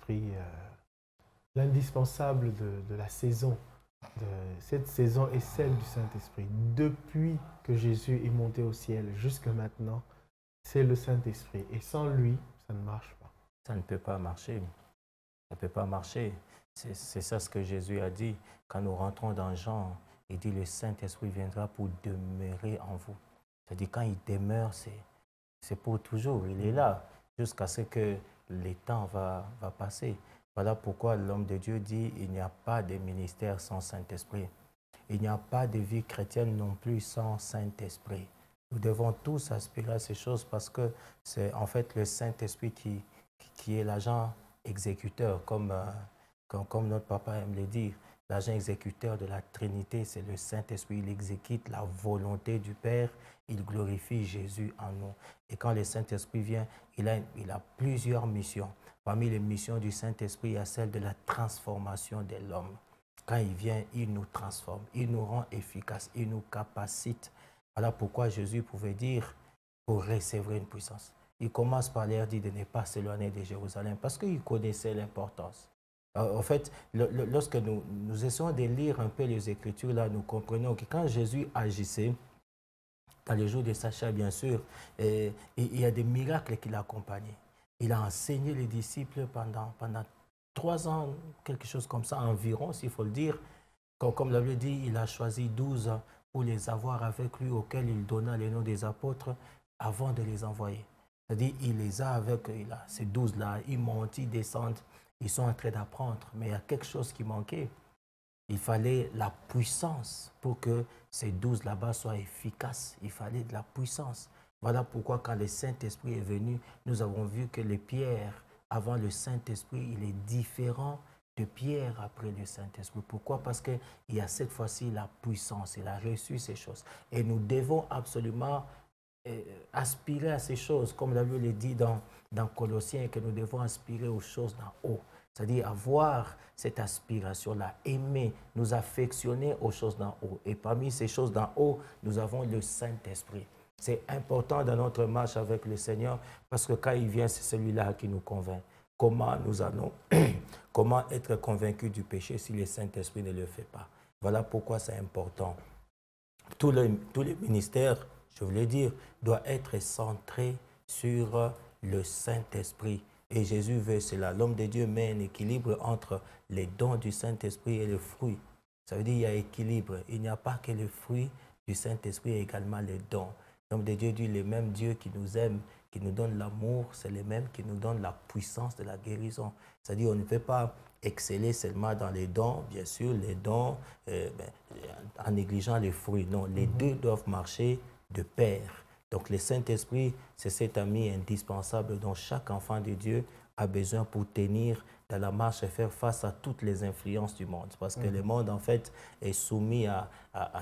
Saint-Esprit, l'indispensable de la saison, cette saison est celle du Saint-Esprit. Depuis que Jésus est monté au ciel jusqu'à maintenant, c'est le Saint-Esprit. Et sans lui, ça ne marche pas. Ça ne peut pas marcher. Ça ne peut pas marcher. C'est ça ce que Jésus a dit. Quand nous rentrons dans Jean, il dit le Saint-Esprit viendra pour demeurer en vous. C'est-à-dire quand il demeure, c'est pour toujours. Il est là jusqu'à ce que le temps va passer. Voilà pourquoi l'homme de Dieu dit il n'y a pas de ministère sans Saint-Esprit. Il n'y a pas de vie chrétienne non plus sans Saint-Esprit. Nous devons tous aspirer à ces choses parce que c'est en fait le Saint-Esprit qui est l'agent exécuteur, comme notre papa aime le dire. L'agent exécuteur de la Trinité, c'est le Saint-Esprit. Il exécute la volonté du Père. Il glorifie Jésus en nous. Et quand le Saint-Esprit vient, il a plusieurs missions. Parmi les missions du Saint-Esprit, il y a celle de la transformation de l'homme. Quand il vient, il nous transforme, il nous rend efficaces, il nous capacite. Voilà pourquoi Jésus pouvait dire pour recevoir une puissance. Il commence par leur dire de ne pas s'éloigner de Jérusalem parce qu'il connaissait l'importance. En fait, lorsque nous essayons de lire un peu les Écritures, là, nous comprenons que quand Jésus agissait, dans les jours de Sacha, bien sûr, il y a des miracles qui l'accompagnaient. Il a enseigné les disciples pendant 3 ans, quelque chose comme ça environ, s'il faut le dire. Comme la Bible dit, il a choisi 12 pour les avoir avec lui, auxquels il donna les noms des apôtres avant de les envoyer. C'est-à-dire, il les a avec, ces 12-là, ils montent, ils descendent, ils sont en train d'apprendre. Mais il y a quelque chose qui manquait. Il fallait la puissance pour que ces 12 là-bas soient efficaces. Il fallait de la puissance. Voilà pourquoi quand le Saint-Esprit est venu, nous avons vu que les pierres avant le Saint-Esprit, il est différent de Pierre après le Saint-Esprit. Pourquoi? Parce qu'il y a cette fois-ci la puissance. Il a reçu ces choses. Et nous devons absolument aspirer à ces choses, comme la Bible le dit dans Colossiens, que nous devons aspirer aux choses d'en haut. C'est-à-dire avoir cette aspiration-là, aimer, nous affectionner aux choses d'en haut. Et parmi ces choses d'en haut, nous avons le Saint-Esprit. C'est important dans notre marche avec le Seigneur parce que quand il vient, c'est celui-là qui nous convainc. Comment nous allons, comment être convaincus du péché si le Saint-Esprit ne le fait pas. Voilà pourquoi c'est important. Tous les ministères, je voulais dire, doivent être centrés sur le Saint-Esprit. Et Jésus veut cela. L'homme de Dieu met un équilibre entre les dons du Saint-Esprit et les fruits. Ça veut dire qu'il y a équilibre. Il n'y a pas que les fruits du Saint-Esprit, et également les dons. L'homme de Dieu dit, le même Dieu qui nous aime, qui nous donne l'amour, c'est le même qui nous donne la puissance de la guérison. C'est-à-dire qu'on ne peut pas exceller seulement dans les dons, bien sûr, les dons, en négligeant les fruits. Non, les deux doivent marcher de pair. Donc le Saint-Esprit, c'est cet ami indispensable dont chaque enfant de Dieu a besoin pour tenir dans la marche et faire face à toutes les influences du monde. Parce que le monde, en fait, est soumis à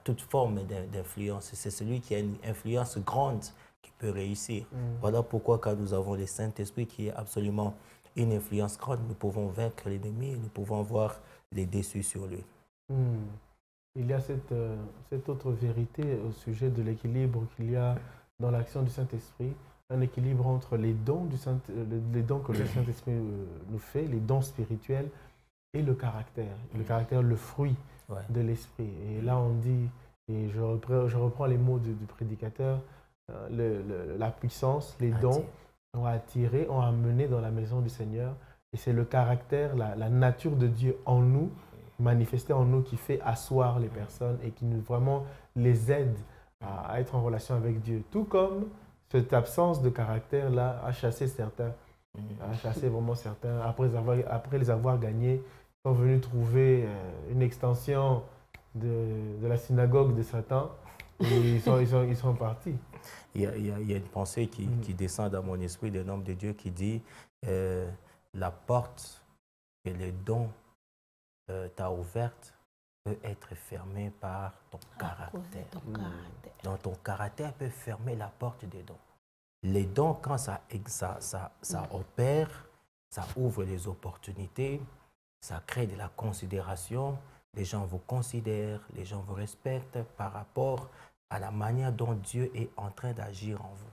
toute forme d'influence. C'est celui qui a une influence grande qui peut réussir. Voilà pourquoi quand nous avons le Saint-Esprit qui est absolument une influence grande, nous pouvons vaincre l'ennemi, nous pouvons avoir les déçus sur lui. Il y a cette autre vérité au sujet de l'équilibre qu'il y a dans l'action du Saint-Esprit, un équilibre entre les dons que le Saint-Esprit nous fait, les dons spirituels, et le caractère. Le caractère, le fruit de l'Esprit. Et là, on dit, et je reprends les mots du prédicateur, la puissance, les dons ont attiré, ont amené dans la maison du Seigneur. Et c'est le caractère, la nature de Dieu en nous, manifestée en nous, qui fait asseoir les personnes et qui nous vraiment les aide à être en relation avec Dieu. Tout comme cette absence de caractère-là a chassé certains, a chassé vraiment certains. Après les avoir gagnés, ils sont venus trouver une extension de la synagogue de Satan et ils sont partis. Il y a une pensée qui descend dans mon esprit d'un homme de Dieu qui dit la porte que le don t'a ouverte peut être fermée par ton caractère. Donc ton caractère peut fermer la porte des dons. Les dons, quand ça opère, ça ouvre les opportunités, ça crée de la considération, les gens vous considèrent, les gens vous respectent par rapport à la manière dont Dieu est en train d'agir en vous.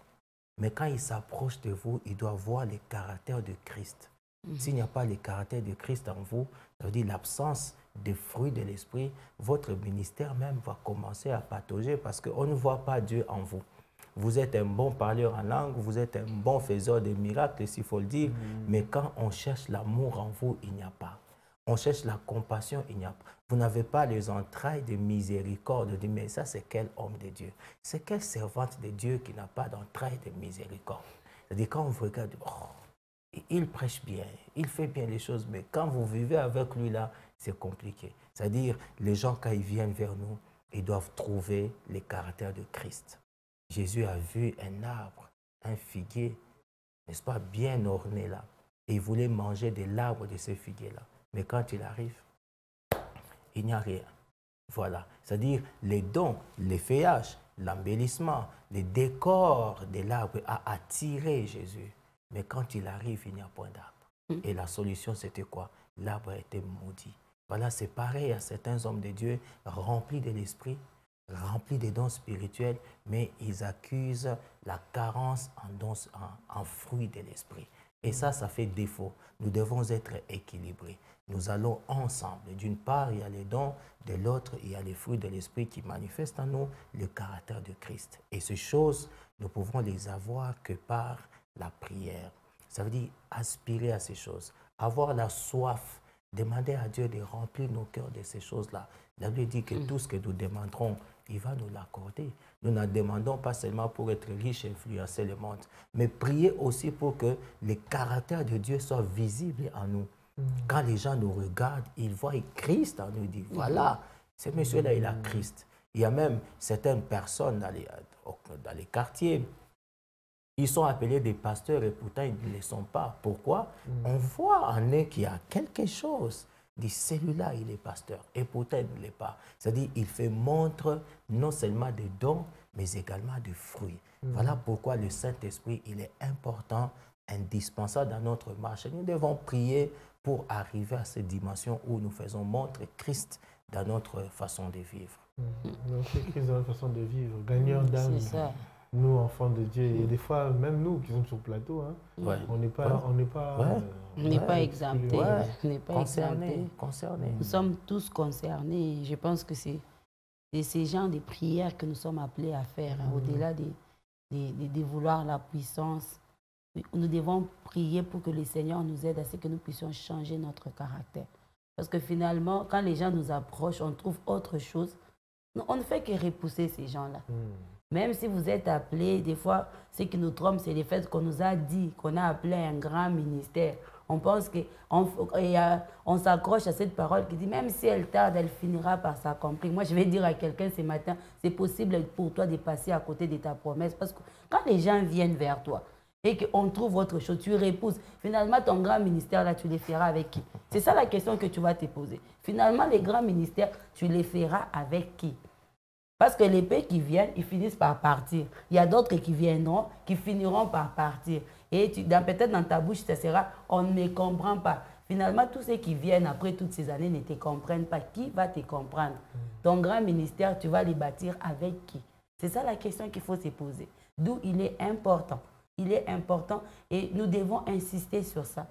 Mais quand il s'approche de vous, il doit voir le caractère de Christ. S'il n'y a pas le caractère de Christ en vous, ça veut dire l'absence des fruits de l'esprit, votre ministère même va commencer à patauger parce qu'on ne voit pas Dieu en vous. Vous êtes un bon parleur en langue, vous êtes un bon faiseur de miracles, s'il faut le dire, mais quand on cherche l'amour en vous, il n'y a pas. On cherche la compassion, il n'y a pas. Vous n'avez pas les entrailles de miséricorde. Mais ça, c'est quel homme de Dieu? C'est quelle servante de Dieu qui n'a pas d'entrailles de miséricorde? C'est-à-dire, quand vous regardez, oh, il prêche bien, il fait bien les choses, mais quand vous vivez avec lui là, c'est compliqué. C'est-à-dire, les gens, quand ils viennent vers nous, ils doivent trouver les caractères de Christ. Jésus a vu un arbre, un figuier, n'est-ce pas, bien orné là. Et il voulait manger de l'arbre de ce figuier-là. Mais quand il arrive, il n'y a rien. Voilà. C'est-à-dire, les dons, les feuillages, l'embellissement, les décors de l'arbre a attiré Jésus. Mais quand il arrive, il n'y a point d'arbre. Et la solution, c'était quoi? L'arbre a été maudit. Voilà, c'est pareil à certains hommes de Dieu remplis de l'esprit, remplis des dons spirituels, mais ils accusent la carence en fruits de l'esprit. Et ça fait défaut. Nous devons être équilibrés. Nous allons ensemble. D'une part, il y a les dons, de l'autre, il y a les fruits de l'esprit qui manifestent en nous le caractère de Christ. Et ces choses, nous pouvons les avoir que par la prière. Ça veut dire aspirer à ces choses, avoir la soif, demander à Dieu de remplir nos cœurs de ces choses-là. La Bible dit que tout ce que nous demanderons, il va nous l'accorder. Nous n'en demandons pas seulement pour être riches et influencer le monde, mais prier aussi pour que le caractère de Dieu soit visible en nous. Quand les gens nous regardent, ils voient Christ en nous, ils disent, voilà, ce monsieur-là, il a Christ. Il y a même certaines personnes dans les quartiers, ils sont appelés des pasteurs et pourtant ils ne le sont pas. Pourquoi? On voit en eux qu'il y a quelque chose. Dit, celui-là, il est pasteur. Et pourtant, il ne l'est pas. C'est-à-dire, il fait montre non seulement des dons, mais également des fruits. Voilà pourquoi le Saint-Esprit, il est important, indispensable dans notre marche. Nous devons prier pour arriver à cette dimension où nous faisons montre Christ dans notre façon de vivre. Montrer Christ dans notre façon de vivre, gagnant d'âme. C'est ça. Nous, enfants de Dieu, et des fois, même nous qui sommes sur le plateau, hein, on n'est pas, On n'est pas exemptés. On n'est pas Concernés. Nous sommes tous concernés. Je pense que c'est ces genres de prières que nous sommes appelés à faire, hein, au-delà de vouloir la puissance. Nous devons prier pour que le Seigneur nous aide à ce que nous puissions changer notre caractère. Parce que finalement, quand les gens nous approchent, on trouve autre chose. On ne fait que repousser ces gens-là. Même si vous êtes appelés, des fois, ce qui nous trompe, c'est le fait qu'on nous a dit qu'on a appelé un grand ministère. On pense qu'on s'accroche à cette parole qui dit, même si elle tarde, elle finira par s'accomplir. Moi, je vais dire à quelqu'un ce matin, c'est possible pour toi de passer à côté de ta promesse. Parce que quand les gens viennent vers toi et qu'on trouve autre chose, tu repousses. Finalement, ton grand ministère, là, tu les feras avec qui? C'est ça la question que tu vas te poser. Finalement, les grands ministères, tu les feras avec qui? Parce que les pays qui viennent, ils finissent par partir. Il y a d'autres qui viendront, qui finiront par partir. Et peut-être dans ta bouche, ça sera « on ne me comprend pas ». Finalement, tous ceux qui viennent après toutes ces années ne te comprennent pas. Qui va te comprendre? Ton grand ministère, tu vas les bâtir avec qui? C'est ça la question qu'il faut se poser. D'où il est important. Il est important et nous devons insister sur ça.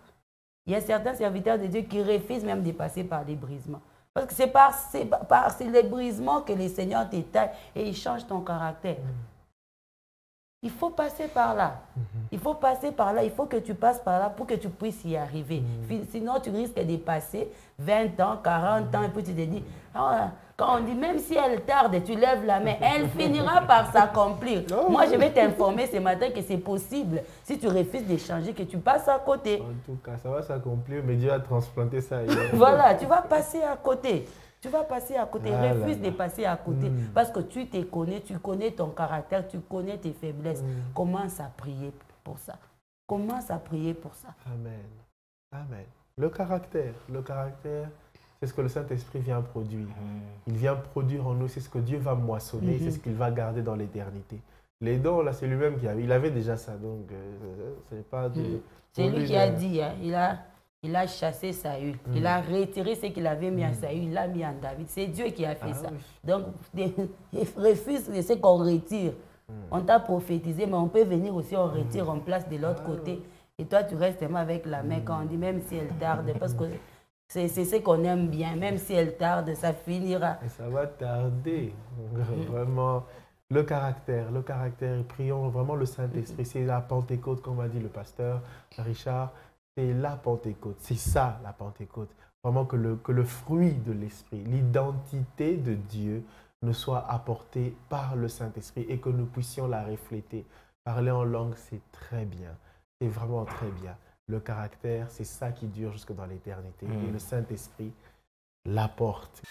Il y a certains serviteurs de Dieu qui refusent même de passer par des brisements. Parce que c'est par les brisements que le Seigneur t'étaille et il change ton caractère. Il faut passer par là. Il faut passer par là. Il faut que tu passes par là pour que tu puisses y arriver. Sinon, tu risques de passer 20 ans, 40 ans et puis tu te dis, quand on dit même si elle tarde, tu lèves la main, elle finira par s'accomplir. Moi, je vais t'informer ce matin que c'est possible. Si tu refuses d'échanger, que tu passes à côté. En tout cas, ça va s'accomplir, mais Dieu a transplanté ça ailleurs. Voilà, tu vas passer à côté. Tu vas passer à côté. Refuse de passer à côté. Parce que tu te connais, tu connais ton caractère, tu connais tes faiblesses. Commence à prier pour ça. Commence à prier pour ça. Amen. Amen. Le caractère, c'est ce que le Saint-Esprit vient produire. Il vient produire en nous, c'est ce que Dieu va moissonner, c'est ce qu'il va garder dans l'éternité. Les dons, là, c'est lui-même qui avait. Il avait déjà ça, donc c'est pas de... C'est lui qui a dit, hein, il a chassé Saül, il a retiré ce qu'il avait mis en Saül, il l'a mis en David. C'est Dieu qui a fait ça. Oui. Donc, il refuse de ce qu'on retire. On t'a prophétisé, mais on peut venir aussi, on retire, on place de l'autre côté. Et toi, tu restes tellement avec la main quand on dit, même si elle tarde, parce que c'est ce qu'on aime bien, même si elle tarde, ça finira. Et ça va tarder, vraiment. Le caractère, prions vraiment le Saint-Esprit. C'est la Pentecôte, comme a dit le pasteur Richard, c'est la Pentecôte, c'est ça la Pentecôte. Vraiment que le fruit de l'Esprit, l'identité de Dieu nous soit apportée par le Saint-Esprit et que nous puissions la refléter. Parler en langue, c'est très bien, c'est vraiment très bien. Le caractère, c'est ça qui dure jusque dans l'éternité et le Saint-Esprit l'apporte.